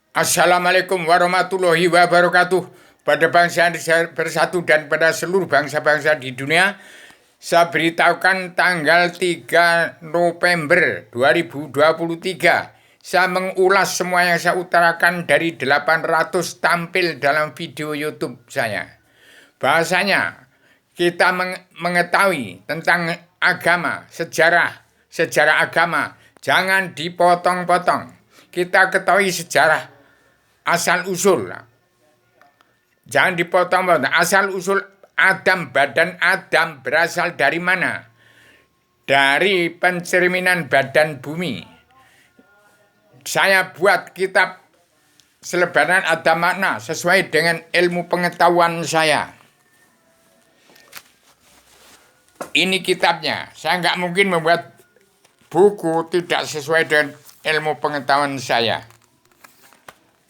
Assalamualaikum warahmatullahi wabarakatuh. Pada bangsa bersatu dan pada seluruh bangsa-bangsa di dunia, saya beritahukan tanggal 3 November 2023. Saya mengulas semua yang saya utarakan dari 800 tampil dalam video YouTube saya. Bahasanya, kita mengetahui tentang agama, sejarah agama. Jangan dipotong-potong. Kita ketahui sejarah asal-usul. Jangan dipotong-potong. Asal-usul Adam, badan Adam berasal dari mana? Dari pencerminan badan bumi. Saya buat kitab selebaran ada makna sesuai dengan ilmu pengetahuan saya. Ini kitabnya. Saya nggak mungkin membuat buku tidak sesuai dengan ilmu pengetahuan saya.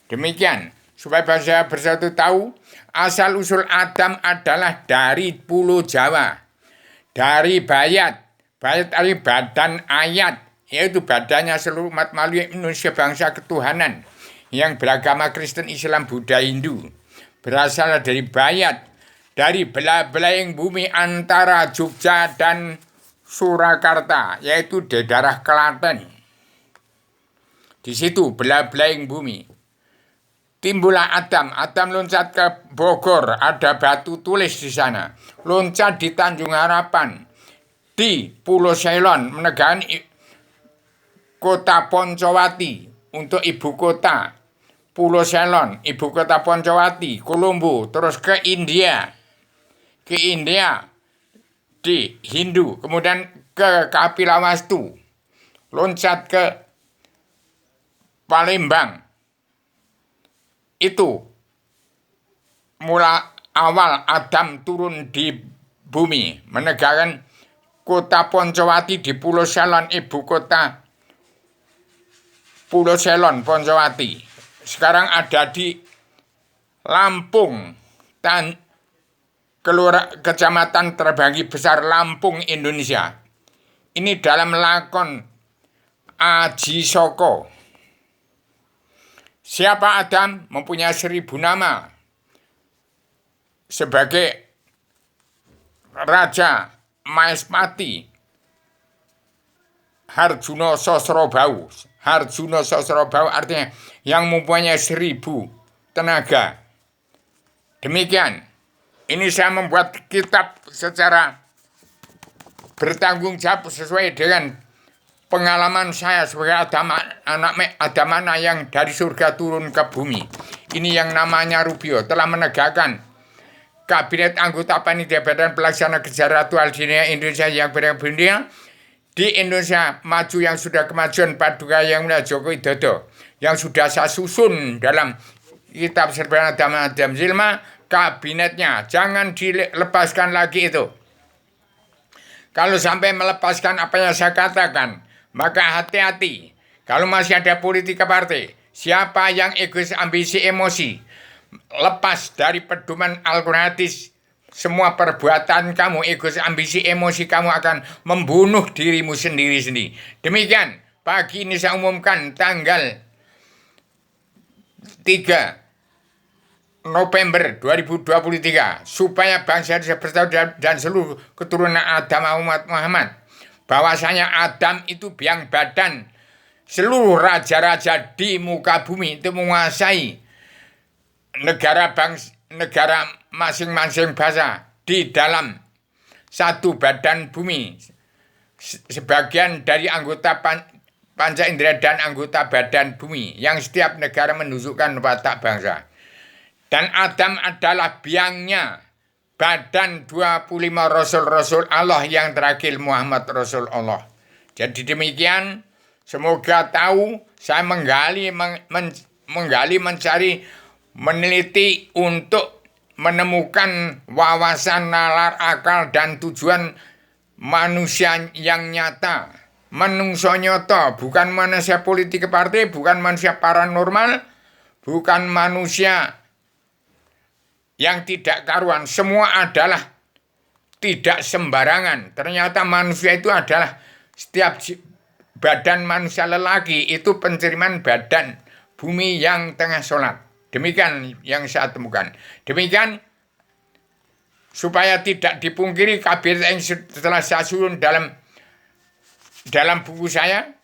Demikian, supaya bangsa bersatu tahu, asal-usul Adam adalah dari Pulau Jawa. Dari Bayat. Bayat dari badan ayat, yaitu badannya seluruh umat manusia Indonesia bangsa ketuhanan yang beragama Kristen, Islam, Buddha, Hindu. Berasal dari Bayat, dari belah-belah bumi antara Jogja dan Surakarta, yaitu di daerah Klaten. Di situ belah-belah bumi. Timbullah Adam. Adam loncat ke Bogor, ada batu tulis di sana. Loncat di Tanjung Harapan, di Pulau Ceylon, menegakkan kota Poncowati untuk ibu kota. Pulau Ceylon, ibu kota Poncowati, Kolombo, terus ke India. Ke India, di Hindu, kemudian ke Kapilawastu. Loncat ke Palembang. Itu mula awal Adam turun di bumi, menegakkan kota Poncowati di Pulau Ceylon, ibu kota Pulau Ceylon, Poncowati. Sekarang ada di Lampung, kecamatan terbagi besar Lampung, Indonesia. Ini dalam lakon Aji Soko. Siapa Adam? Mempunyai 1000 nama. Sebagai Raja Maespati Harjuno Sosrobau. Harjuno Sosrobau artinya yang mempunyai 1000 tenaga. Demikian. Ini saya membuat kitab secara bertanggung jawab sesuai dengan pengalaman saya sebagai anak mana yang dari surga turun ke bumi. Ini yang namanya Rubio telah menegakkan Kabinet Anggota Panitia Badan Pelaksana Kegiatan Ritual Dunia Indonesia yang dunia di Indonesia Maju yang sudah kemajuan Paduka yang mulia Joko Widodo yang sudah saya susun dalam kitab Serbaran Adam Zilma. Kabinetnya jangan dilepaskan lagi itu. Kalau sampai melepaskan apa yang saya katakan, maka hati-hati. Kalau masih ada politika partai, siapa yang egois, ambisi, emosi, lepas dari pedoman Al-Quran hadis, semua perbuatan kamu, egois, ambisi, emosi, kamu akan membunuh dirimu sendiri-sendiri. Demikian, pagi ini saya umumkan tanggal 3 November 2023 supaya bangsa Indonesia bersatu dan seluruh keturunan Adam umat Muhammad bahwasanya Adam itu biang badan seluruh raja-raja di muka bumi itu menguasai negara masing-masing bangsa di dalam satu badan bumi. Sebagian dari anggota panca indera dan anggota badan bumi yang setiap negara menunjukkan watak bangsa. Dan Adam adalah biangnya badan 25 Rasul-Rasul Allah yang terakhir Muhammad Rasul Allah. Jadi demikian, semoga tahu saya menggali, mencari, meneliti untuk menemukan wawasan, nalar, akal, dan tujuan manusia yang nyata. Manungso nyoto, bukan manusia politik partai, bukan manusia paranormal, bukan manusia yang tidak karuan. Semua adalah tidak sembarangan. Ternyata manusia itu adalah setiap badan manusia lelaki itu penceriman badan bumi yang tengah sholat. Demikian yang saya temukan. Demikian supaya tidak dipungkiri kabeh yang setelah saya susun dalam buku saya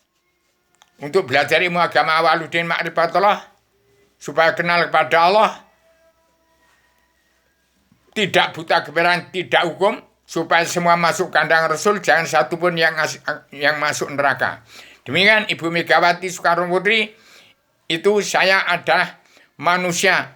untuk belajar ilmu agama Awaluddin Ma'rifatullah supaya kenal kepada Allah, tidak buta kebenaran, tidak hukum, supaya semua masuk kandang Rasul, jangan satu pun yang masuk neraka. Demikian Ibu Megawati Soekarno Putri, itu saya adalah manusia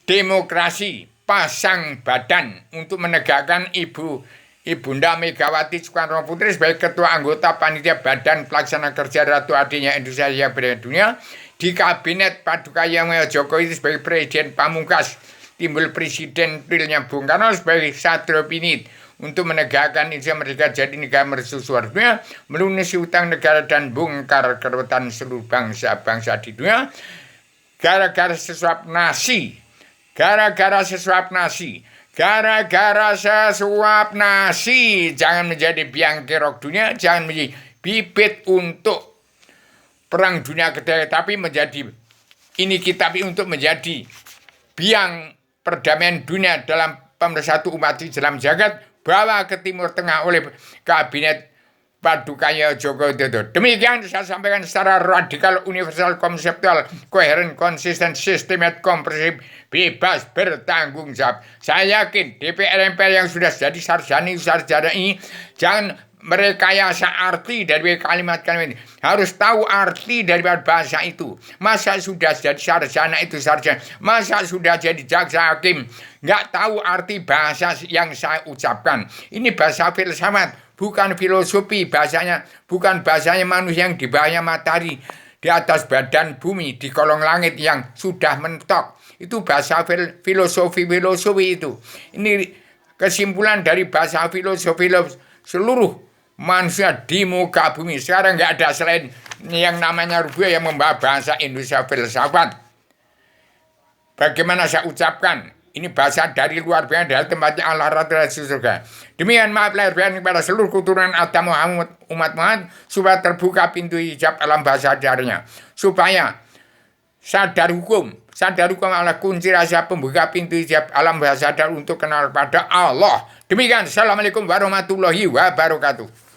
demokrasi pasang badan untuk menegakkan Ibunda Megawati Soekarno Putri sebagai ketua anggota panitia Badan Pelaksana Kerja Ratu Adanya Indonesia Berdaya Dunia di Kabinet Paduka Yang Jokowi sebagai Presiden Pamungkas, timbul Presiden pilnya Bung Karno sebagai Satrio Pinit untuk menegakkan Indonesia merdeka jadi negara mercusuar dunia, melunasi utang negara dan bongkar kerewetan seluruh bangsa-bangsa di dunia, gara-gara sesuap nasi, gara-gara sesuap nasi, jangan menjadi biang kerok dunia, jangan menjadi bibit untuk perang dunia ketiga, tapi menjadi ini kitab untuk menjadi biang perdamaian dunia dalam pemersatu umat Islam jagat, bawa ke Timur Tengah oleh Kabinet Paduka Joko Widodo. Demikian saya sampaikan secara radikal, universal, konseptual, koheren, konsisten, sistematik, komprehensif, bebas, bertanggung jawab. Saya yakin DPR MPR yang sudah jadi sarjana ini jangan merekayasa arti dari kalimat-kalimat ini. Harus tahu arti dari bahasa itu. Masa sudah jadi sarjana itu sarjana, masa sudah jadi jaksa hakim nggak tahu arti bahasa yang saya ucapkan. Ini bahasa filsafat, bukan filosofi. Bahasanya bukan bahasanya manusia yang di bawahnya matahari, di atas badan bumi, di kolong langit yang sudah mentok. Itu bahasa filosofi itu. Ini kesimpulan dari bahasa filosofi seluruh manusia di muka bumi. Sekarang nggak ada selain yang namanya Rubio yang membawa bahasa Indonesia filsafat. Bagaimana saya ucapkan? Ini bahasa dari luar biasa, dari tempatnya Allah Rasul surga. Demikian maaf lahir batin kepada seluruh keturunan Adam Muhammad, umat Muhammad, supaya terbuka pintu hijab alam bahasa darinya. Supaya sadar hukum adalah kunci rahasia pembuka pintu hijab alam bahasa dar untuk kenal pada Allah. Demikian, Assalamualaikum warahmatullahi wabarakatuh.